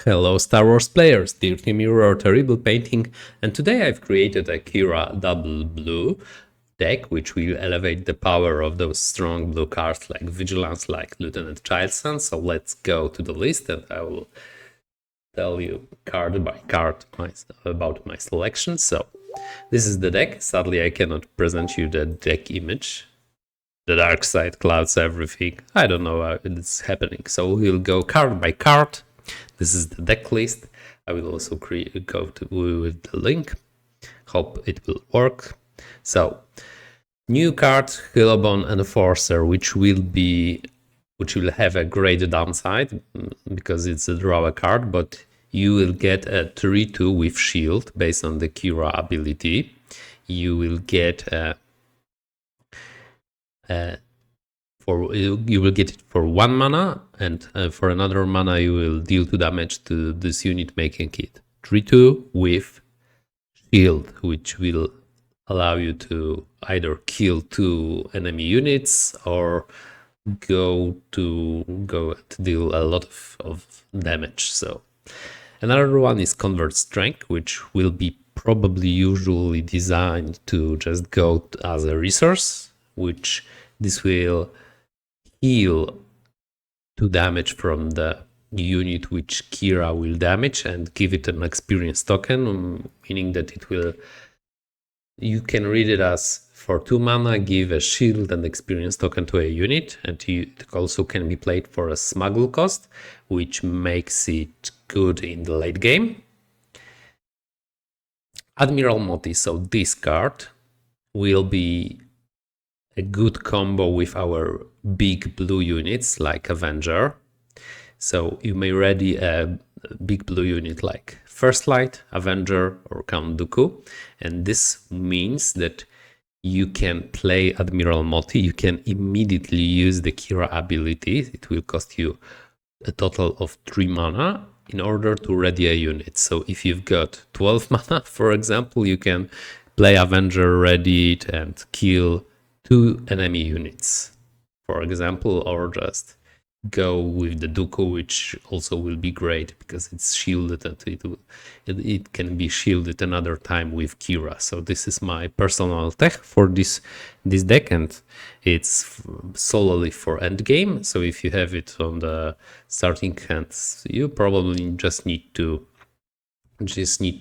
Hello Star Wars players, dear Team Euro Terrible Painting, and today I've created a Qira Blue Blue deck which will elevate the power of those strong blue cards like Vigilance, like Lieutenant Childson. So let's go to the list and I will tell you card by card about my selection. So this is the deck. Sadly I cannot present you the deck image. The dark side clouds everything. I don't know how it's happening. So we'll go card by card. This is the deck list. I will also with the link. Hope it will work. So, new card, Hillabon Enforcer, which will have a great downside because it's a draw a card, but you will get a 3/2 with shield based on the Qi'ra ability. You will get you will get it for 1 mana, and for another mana you will deal 2 damage to this unit, making it 3/2 with shield, which will allow you to either kill 2 enemy units or go to deal a lot of damage. So another one is Convert Strength, which will be probably usually designed to just go as a resource, which this will heal 2 damage from the unit which Qi'ra will damage and give it an experience token, meaning that you can read it as for 2 mana, give a shield and experience token to a unit, and it also can be played for a smuggle cost, which makes it good in the late game. Admiral Moti, so this card will be a good combo with our big blue units like Avenger. So you may ready a big blue unit like First Light, Avenger, or Count Dooku, and this means that you can play Admiral Moti. You can immediately use the Qi'ra ability. It will cost you a total of 3 mana in order to ready a unit. So if you've got 12 mana, for example, you can play Avenger, ready it, and kill 2 enemy units, for example, or just go with the Dooku, which also will be great because it's shielded and it can be shielded another time with Qi'ra. So this is my personal tech for this deck, and it's solely for endgame. So if you have it on the starting hands, you probably just need to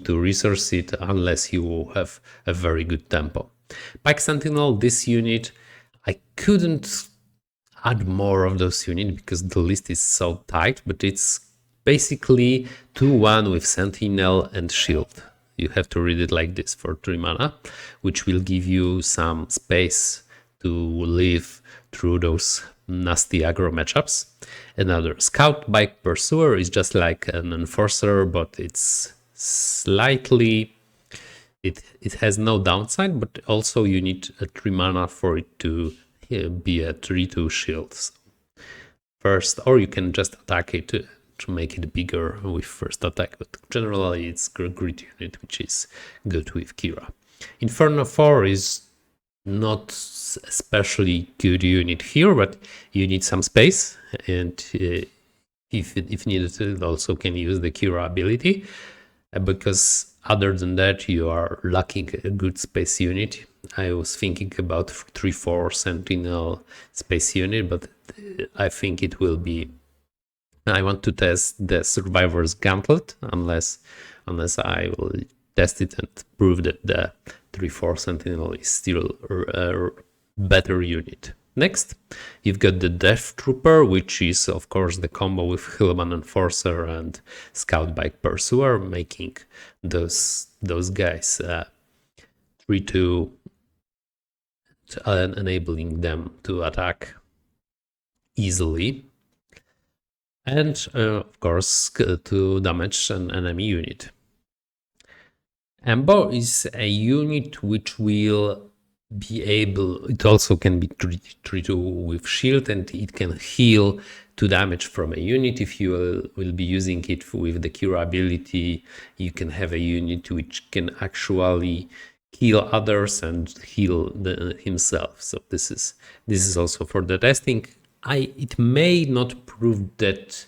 resource it unless you have a very good tempo. Pike Sentinel, this unit, I couldn't add more of those units because the list is so tight, but it's basically 2/1 with Sentinel and Shield. You have to read it like this for 3 mana, which will give you some space to live through those nasty aggro matchups. Another Scout Bike Pursuer is just like an Enforcer, but it's slightly... It has no downside, but also you need a 3 mana for it to be a 3/2 shield. So first, or you can just attack it to make it bigger with first attack, but generally it's a grid unit, which is good with Qi'ra. Inferno 4 is not especially good unit here, but you need some space, and if needed, it also can use the Qi'ra ability, because other than that, you are lacking a good space unit. I was thinking about 3/4 Sentinel space unit, but I think it will be... I want to test the Survivor's Gauntlet, unless I will test it and prove that the 3/4 Sentinel is still a better unit. Next, you've got the Death Trooper, which is of course the combo with Hillman Enforcer and Scout Bike Pursuer, making those guys 3/2, enabling them to attack easily, and of course to damage an enemy unit. Embo is a unit which will be able... It also can be 3/2 with shield, and it can heal 2 damage from a unit. If you will be using it with the Qi'ra ability, you can have a unit which can actually kill others and heal himself. So this is also for the testing. It may not prove that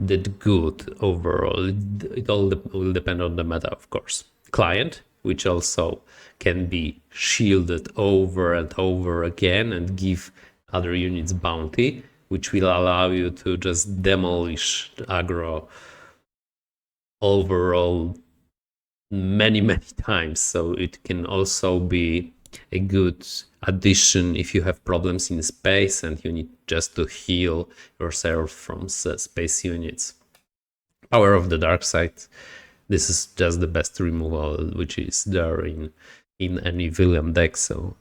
that good overall. It all will depend on the meta, of course. Client, which also can be shielded over and over again and give other units bounty, which will allow you to just demolish aggro overall many times. So it can also be a good addition if you have problems in space and you need just to heal yourself from space units. Power of the Dark Side. This is just the best removal which is there in any William deck. So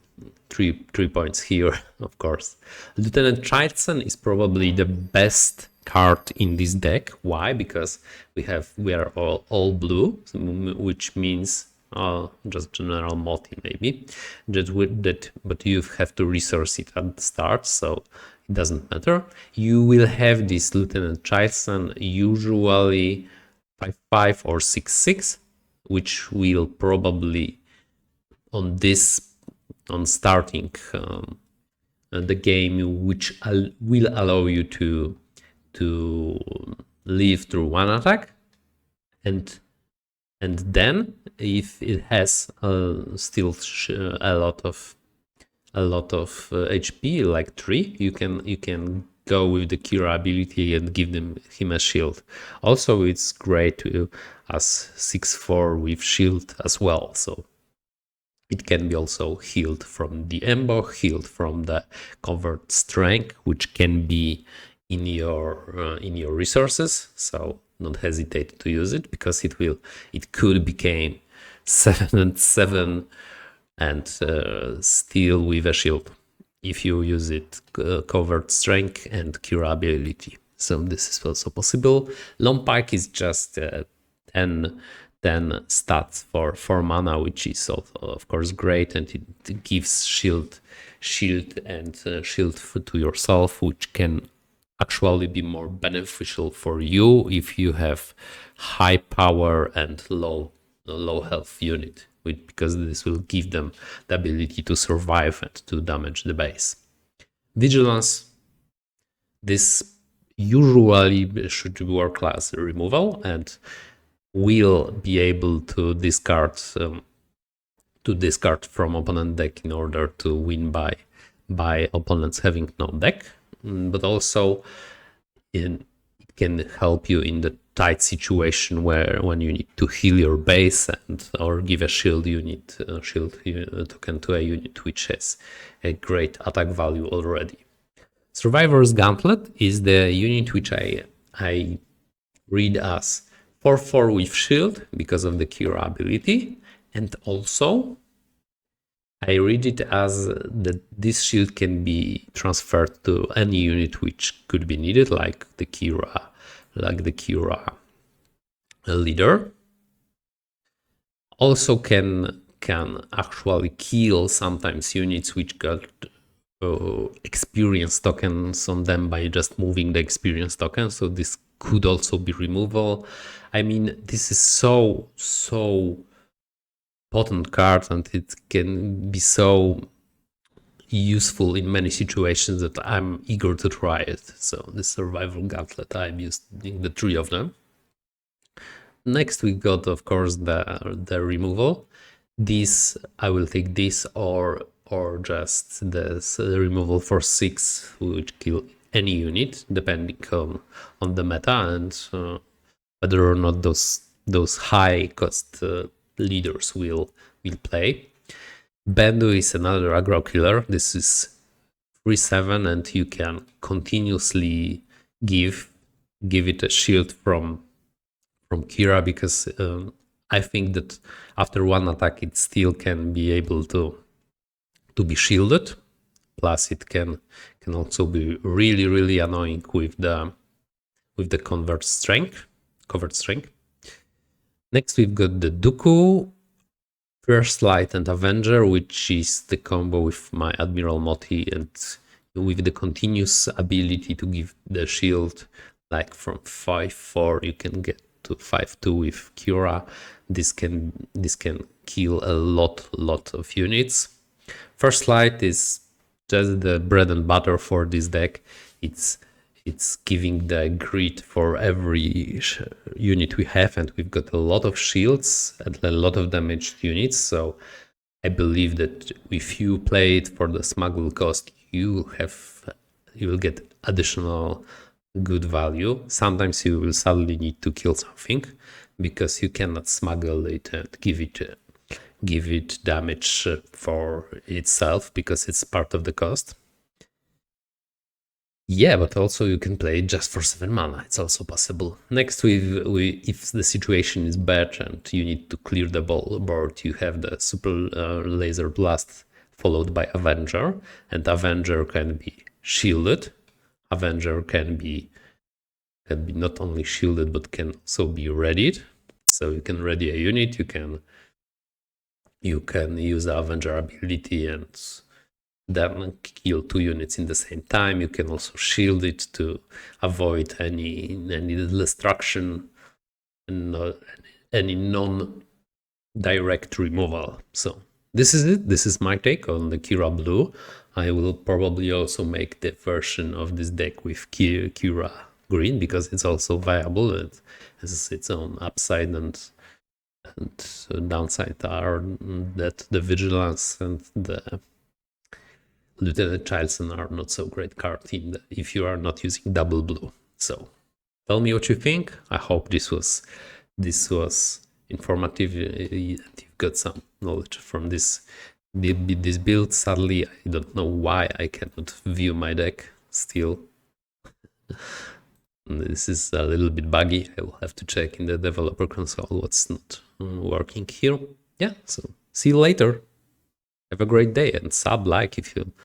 three points here, of course. Lieutenant Chilson is probably the best card in this deck. Why? Because we are all blue, which means just general multi maybe. But you have to resource it at the start, so it doesn't matter. You will have this Lieutenant Chilson usually 5/5 or 6/6, which will probably on starting the game, which will allow you to live through one attack, and then if it has still a lot of HP, like 3, you can go with the Qira ability and give him a shield. Also, it's great to as 6/4 with shield as well. So it can be also healed from the Embo, healed from the Convert Strength, which can be in your resources. So don't hesitate to use it, because it could become 7 and 7 and still with a shield if you use it Covert Strength and Qira ability. So this is also possible. Long Pike is just 10 stats for 4 mana, which is of course great, and it gives shield and shield to yourself, which can actually be more beneficial for you if you have high power and low health unit, because this will give them the ability to survive and to damage the base. Vigilance, this usually should work as removal and will be able to discard from opponent deck in order to win by opponents having no deck, but also it can help you in the tight situation when you need to heal your base or give a shield unit token to a unit which has a great attack value already. Survivor's Gauntlet is the unit which I read as 4/4 with shield because of the Qira ability, and also I read it as that this shield can be transferred to any unit which could be needed, like the Qi'ra leader. Also can actually kill sometimes units which got experience tokens on them by just moving the experience token. So this could also be removal. I mean, this is so potent card, and it can be so useful in many situations that I'm eager to try it. So the Survival Gauntlet, I'm using the 3 of them. Next we got, of course, the removal. This I will take this or just the removal for 6, which kill any unit depending on the meta and whether or not those high cost leaders will play. Bendu is another aggro killer. This is 3/7, and you can continuously give it a shield from Qi'ra, because I think that after one attack it still can be able to be shielded. Plus it can also be really annoying with the Covert Strength. Next we've got the Dooku, First Light and Avenger, which is the combo with my Admiral Moti, and with the continuous ability to give the shield, like from 5/4 you can get to 5/2 with Qi'ra. This can kill a lot of units. First Light is just the bread and butter for this deck. It's giving the grid for every unit we have, and we've got a lot of shields and a lot of damaged units. So I believe that if you play it for the smuggle cost, you will get additional good value. Sometimes you will suddenly need to kill something because you cannot smuggle it and give it damage for itself because it's part of the cost. Yeah, but also you can play it just for 7 mana. It's also possible. Next, if the situation is bad and you need to clear the board, you have the Super Laser Blast followed by Avenger, and Avenger can be shielded. Avenger can be not only shielded but can also be readied. So you can ready a unit. You can use the Avenger ability and then kill 2 units in the same time. You can also shield it to avoid any destruction and any non-direct removal. So this is it. This is my take on the Qira Blue. I will probably also make the version of this deck with Qira Green because it's also viable. It has its own upside and downside are that the Vigilance and the Lieutenant Chilson are not so great card if you are not using double blue. So tell me what you think. I hope this was informative. You've got some knowledge from this build. Sadly, I don't know why I cannot view my deck still. This is a little bit buggy. I will have to check in the developer console what's not working here. Yeah, so see you later. Have a great day and like if you